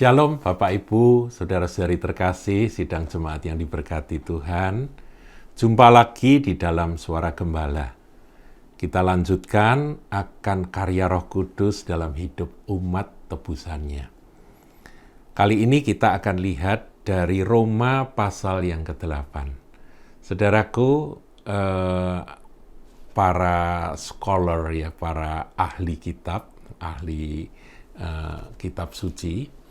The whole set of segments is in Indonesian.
Shalom Bapak Ibu, Saudara-saudari terkasih, sidang jemaat yang diberkati Tuhan. Jumpa lagi di dalam Suara Gembala. Kita lanjutkan akan karya Roh Kudus dalam hidup umat tebusannya. Kali ini kita akan lihat dari Roma pasal yang ke-8. Saudaraku, para scholar ya, para ahli kitab, ahli kitab suci,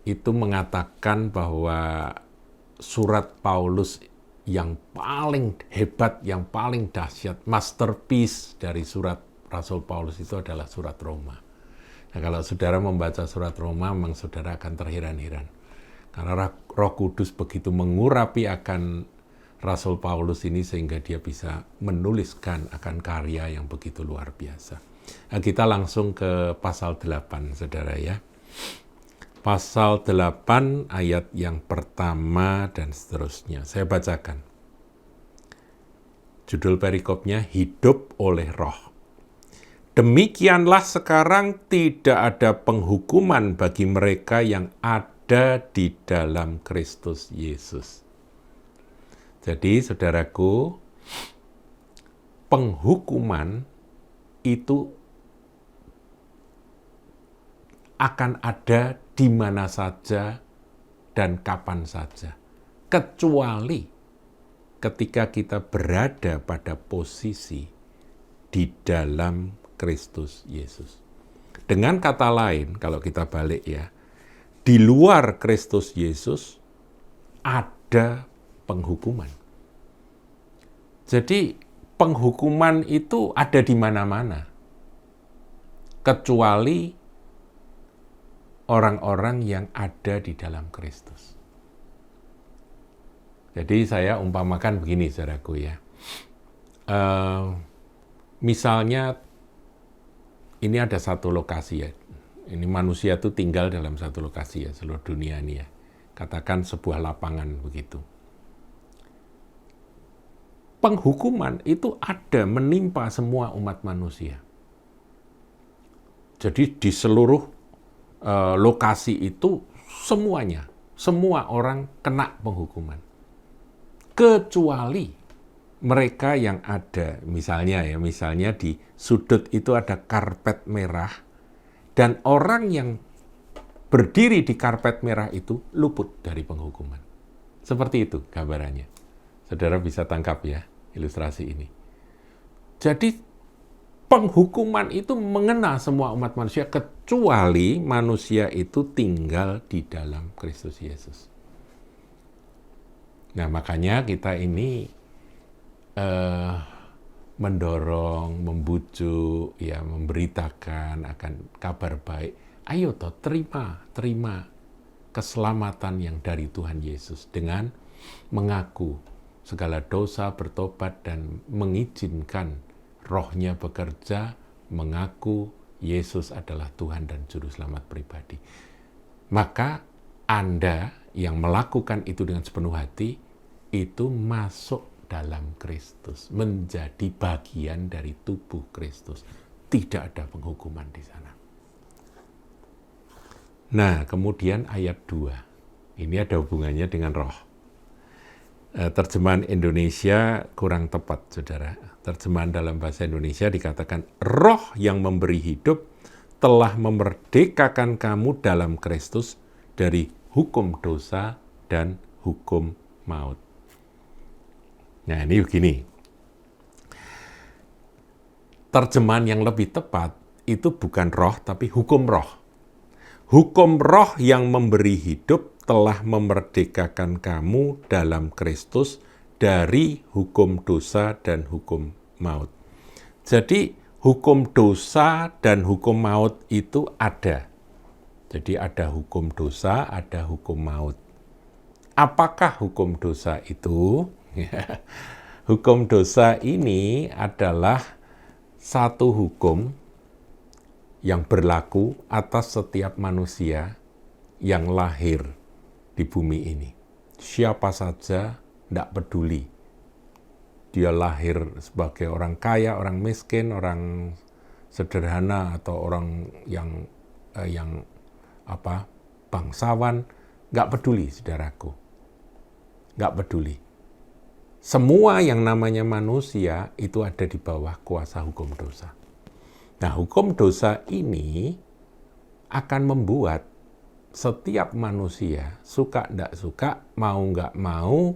itu mengatakan bahwa surat Paulus yang paling hebat, yang paling dahsyat, masterpiece dari surat Rasul Paulus itu adalah surat Roma. Nah, kalau saudara membaca surat Roma, memang saudara akan terheran-heran. Karena Roh Kudus begitu mengurapi akan Rasul Paulus ini sehingga dia bisa menuliskan akan karya yang begitu luar biasa. Nah, kita langsung ke pasal 8, saudara ya. Pasal 8 ayat yang pertama dan seterusnya. Saya bacakan. Judul perikopnya, Hidup oleh Roh. Demikianlah sekarang tidak ada penghukuman bagi mereka yang ada di dalam Kristus Yesus. Jadi, saudaraku, penghukuman itu akan ada di mana saja dan kapan saja, kecuali ketika kita berada pada posisi di dalam Kristus Yesus. Dengan kata lain, kalau kita balik ya, di luar Kristus Yesus ada penghukuman. Jadi penghukuman itu ada di mana-mana, kecuali orang-orang yang ada di dalam Kristus. Jadi saya umpamakan begini, saudaraku ya. Misalnya ini ada satu lokasi ya. Ini manusia itu tinggal dalam satu lokasi ya, seluruh dunia ini ya. Katakan sebuah lapangan begitu. Penghukuman itu ada menimpa semua umat manusia. Jadi di seluruh lokasi itu semuanya, semua orang kena penghukuman. Kecuali mereka yang ada, misalnya di sudut itu ada karpet merah, dan orang yang berdiri di karpet merah itu luput dari penghukuman. Seperti itu gambarannya. Saudara bisa tangkap ya ilustrasi ini. Jadi penghukuman itu mengena semua umat manusia kecuali manusia itu tinggal di dalam Kristus Yesus. Nah, makanya kita ini mendorong, membujuk, ya, memberitakan akan kabar baik. Ayo toh terima keselamatan yang dari Tuhan Yesus dengan mengaku segala dosa, bertobat dan mengizinkan Rohnya bekerja, mengaku Yesus adalah Tuhan dan Juru Selamat pribadi. Maka Anda yang melakukan itu dengan sepenuh hati, itu masuk dalam Kristus, menjadi bagian dari tubuh Kristus. Tidak ada penghukuman di sana. Nah, kemudian ayat 2. Ini ada hubungannya dengan roh. Terjemahan Indonesia kurang tepat, saudara. Terjemahan dalam bahasa Indonesia dikatakan, Roh yang memberi hidup telah memerdekakan kamu dalam Kristus dari hukum dosa dan hukum maut. Nah, ini begini. Terjemahan yang lebih tepat itu bukan roh, tapi hukum roh. Hukum roh yang memberi hidup telah memerdekakan kamu dalam Kristus dari hukum dosa dan hukum maut. Jadi hukum dosa dan hukum maut itu ada. Jadi ada hukum dosa, ada hukum maut. Apakah hukum dosa itu? Hukum dosa ini adalah satu hukum yang berlaku atas setiap manusia yang lahir di bumi ini. Siapa saja, tidak peduli. Dia lahir sebagai orang kaya, orang miskin, orang sederhana, atau orang yang bangsawan, nggak peduli, saudaraku. Nggak peduli. Semua yang namanya manusia itu ada di bawah kuasa hukum dosa. Nah, hukum dosa ini akan membuat setiap manusia, suka nggak suka, mau nggak mau,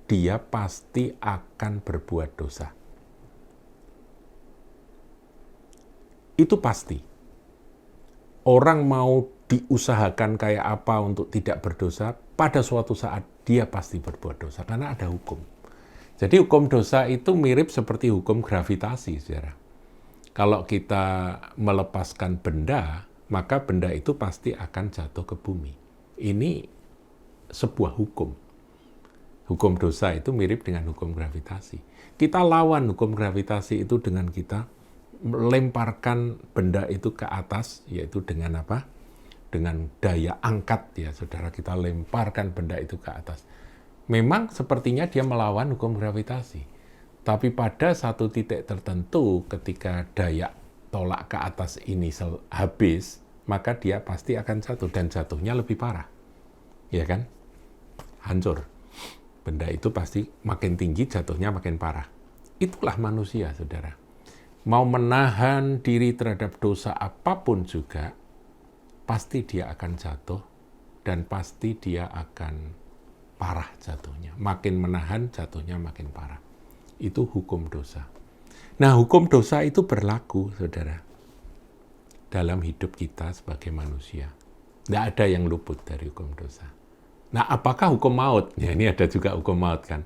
dia pasti akan berbuat dosa. Itu pasti. Orang mau diusahakan kayak apa untuk tidak berdosa, pada suatu saat dia pasti berbuat dosa, karena ada hukum. Jadi hukum dosa itu mirip seperti hukum gravitasi, saudara. Kalau kita melepaskan benda, maka benda itu pasti akan jatuh ke bumi. Ini sebuah hukum. Hukum dosa itu mirip dengan hukum gravitasi. Kita lawan hukum gravitasi itu dengan kita melemparkan benda itu ke atas, yaitu dengan apa? Dengan daya angkat, ya saudara, kita lemparkan benda itu ke atas. Memang sepertinya dia melawan hukum gravitasi. Tapi pada satu titik tertentu ketika daya tolak ke atas ini habis, maka dia pasti akan jatuh, dan jatuhnya lebih parah. Ya kan? Hancur. Benda itu pasti makin tinggi, jatuhnya makin parah. Itulah manusia, saudara. Mau menahan diri terhadap dosa apapun juga, pasti dia akan jatuh, dan pasti dia akan parah jatuhnya. Makin menahan, jatuhnya makin parah. Itu hukum dosa. Nah, hukum dosa itu berlaku, saudara, dalam hidup kita sebagai manusia. Tidak ada yang luput dari hukum dosa. Nah, apakah hukum maut? Ya, ini ada juga hukum maut, kan?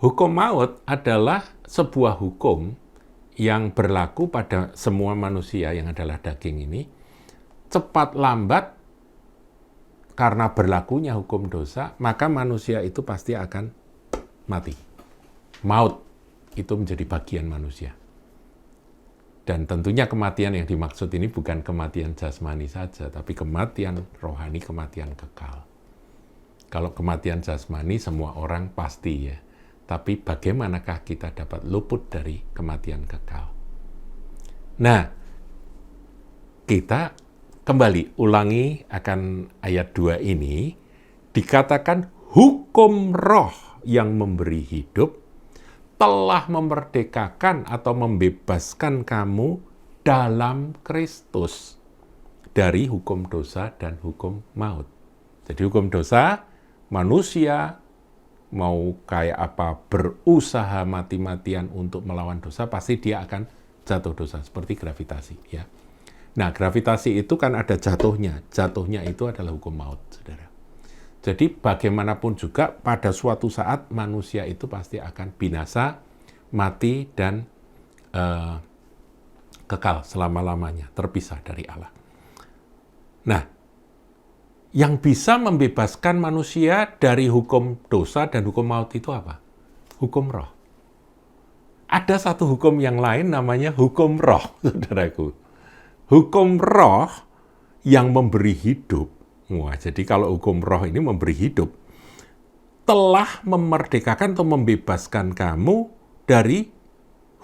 Hukum maut adalah sebuah hukum yang berlaku pada semua manusia yang adalah daging ini. Cepat lambat, karena berlakunya hukum dosa, maka manusia itu pasti akan mati. Maut itu menjadi bagian manusia. Dan tentunya kematian yang dimaksud ini bukan kematian jasmani saja, tapi kematian rohani, kematian kekal. Kalau kematian jasmani semua orang pasti, ya. Tapi bagaimanakah kita dapat luput dari kematian kekal? Nah, kita kembali ulangi akan ayat 2 ini, dikatakan hukum roh yang memberi hidup telah memerdekakan atau membebaskan kamu dalam Kristus dari hukum dosa dan hukum maut. Jadi hukum dosa, manusia mau kayak apa berusaha mati-matian untuk melawan dosa, pasti dia akan jatuh dosa, seperti gravitasi, ya. Nah, gravitasi itu kan ada jatuhnya. Jatuhnya itu adalah hukum maut, saudara. Jadi bagaimanapun juga pada suatu saat manusia itu pasti akan binasa, mati, dan kekal selama-lamanya, terpisah dari Allah. Nah, yang bisa membebaskan manusia dari hukum dosa dan hukum maut itu apa? Hukum roh. Ada satu hukum yang lain namanya hukum roh, saudaraku. Hukum roh yang memberi hidup. Wah, jadi kalau hukum roh ini memberi hidup, telah memerdekakan atau membebaskan kamu dari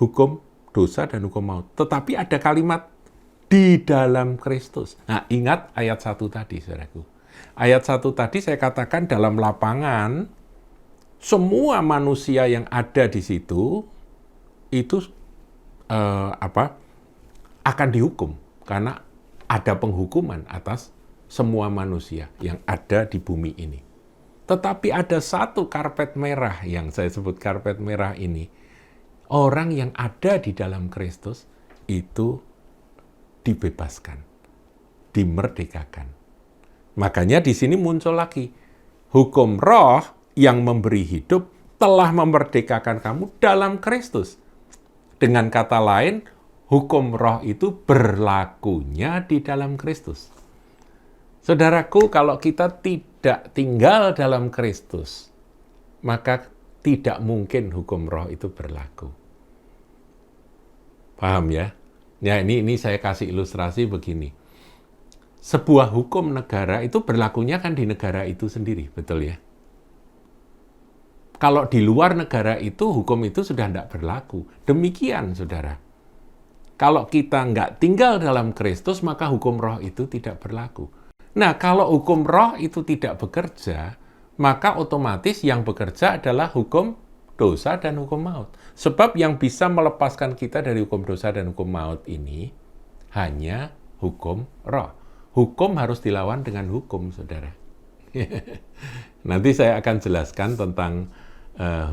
hukum dosa dan hukum maut. Tetapi ada kalimat di dalam Kristus. Nah, ingat ayat 1 tadi, saudaraku. Ayat 1 tadi saya katakan dalam lapangan, semua manusia yang ada di situ, itu akan dihukum. Karena ada penghukuman atas semua manusia yang ada di bumi ini. Tetapi ada satu karpet merah yang saya sebut karpet merah ini. Orang yang ada di dalam Kristus itu dibebaskan, dimerdekakan. Makanya di sini muncul lagi. Hukum roh yang memberi hidup telah memerdekakan kamu dalam Kristus. Dengan kata lain, hukum roh itu berlakunya di dalam Kristus. Saudaraku, kalau kita tidak tinggal dalam Kristus, maka tidak mungkin hukum roh itu berlaku. Paham ya? Ya, ini saya kasih ilustrasi begini. Sebuah hukum negara itu berlakunya kan di negara itu sendiri, betul ya? Kalau di luar negara itu, hukum itu sudah tidak berlaku. Demikian, saudara. Kalau kita nggak tinggal dalam Kristus, maka hukum roh itu tidak berlaku. Nah, kalau hukum roh itu tidak bekerja, maka otomatis yang bekerja adalah hukum dosa dan hukum maut. Sebab yang bisa melepaskan kita dari hukum dosa dan hukum maut ini hanya hukum roh. Hukum harus dilawan dengan hukum, saudara. Nanti saya akan jelaskan tentang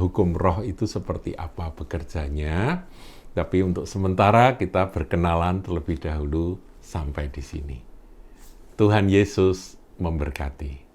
hukum roh itu seperti apa bekerjanya. Tapi untuk sementara kita berkenalan terlebih dahulu sampai di sini. Tuhan Yesus memberkati.